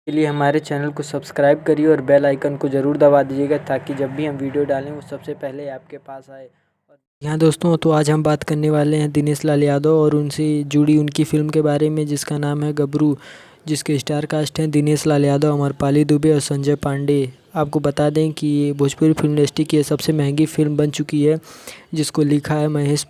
के लिए हमारे चैनल को सब्सक्राइब करिए और बेल आइकन को ज़रूर दबा दीजिएगा ताकि जब भी हम वीडियो डालें वो सबसे पहले आपके पास आए। यहाँ दोस्तों, तो आज हम बात करने वाले हैं दिनेश लाल यादव और उनसे जुड़ी उनकी फ़िल्म के बारे में जिसका नाम है गबरू, जिसके स्टार कास्ट हैं दिनेश लाल यादव, अमरपाली दुबे और संजय पांडे। आपको बता दें कि ये भोजपुरी फिल्म इंडस्ट्री की सबसे महंगी फिल्म बन चुकी है, जिसको लिखा है महेश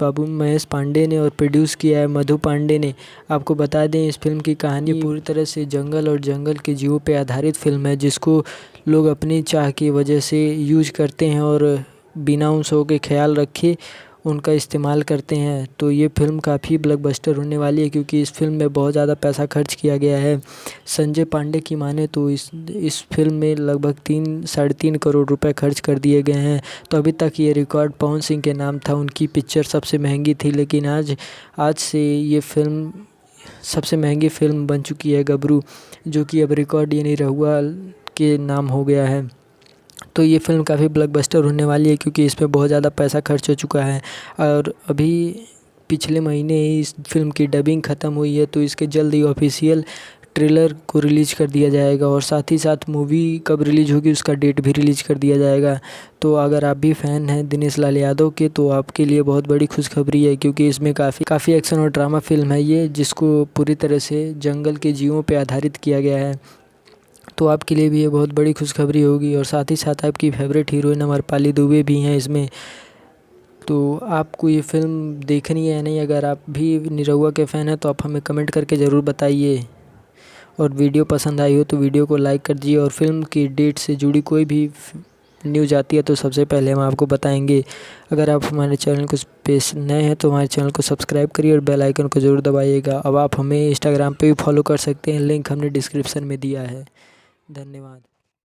पांडे ने और प्रोड्यूस किया है मधु पांडे ने। आपको बता दें इस फिल्म की कहानी पूरी तरह से जंगल और जंगल के जीवों पर आधारित फिल्म है, जिसको लोग अपनी चाह की वजह से यूज करते हैं और बिना उन शो के ख्याल रखे उनका इस्तेमाल करते हैं। तो ये फ़िल्म काफ़ी ब्लॉकबस्टर होने वाली है क्योंकि इस फिल्म में बहुत ज़्यादा पैसा खर्च किया गया है। संजय पांडे की माने तो इस फिल्म में लगभग 3-3.5 करोड़ रुपए खर्च कर दिए गए हैं। तो अभी तक ये रिकॉर्ड पवन सिंह के नाम था, उनकी पिक्चर सबसे महंगी थी, लेकिन आज से ये फिल्म सबसे महंगी फिल्म बन चुकी है गबरू, जो कि अब रिकॉर्ड यानी रहुआ के नाम हो गया है। तो ये फ़िल्म काफ़ी ब्लॉकबस्टर होने वाली है क्योंकि इस पे बहुत ज़्यादा पैसा खर्च हो चुका है और अभी पिछले महीने ही इस फिल्म की डबिंग ख़त्म हुई है। तो इसके जल्द ही ऑफिशियल ट्रेलर को रिलीज़ कर दिया जाएगा और साथ ही साथ मूवी कब रिलीज़ होगी उसका डेट भी रिलीज़ कर दिया जाएगा। तो अगर आप भी फ़ैन हैं दिनेश लाल यादव के तो आपके लिए बहुत बड़ी खुशखबरी है क्योंकि इसमें काफ़ी एक्शन और ड्रामा फिल्म है ये, जिसको पूरी तरह से जंगल के जीवों पर आधारित किया गया है। तो आपके लिए भी ये बहुत बड़ी खुशखबरी होगी और साथ ही साथ आपकी फेवरेट हीरोइन अमरपाली दुबे भी हैं इसमें। तो आपको ये फ़िल्म देखनी है या नहीं? अगर आप भी निरहुआ के फ़ैन हैं तो आप हमें कमेंट करके ज़रूर बताइए और वीडियो पसंद आई हो तो वीडियो को लाइक कर दीजिए और फिल्म की डेट से जुड़ी कोई भी न्यूज़ आती है तो सबसे पहले हम आपको बताएंगे। अगर आप हमारे चैनल को नए हैं तो हमारे चैनल को सब्सक्राइब करिए और बेल आइकन को ज़रूर दबाइएगा। अब आप हमें इंस्टाग्राम पे भी फॉलो कर सकते हैं, लिंक हमने डिस्क्रिप्शन में दिया है। धन्यवाद।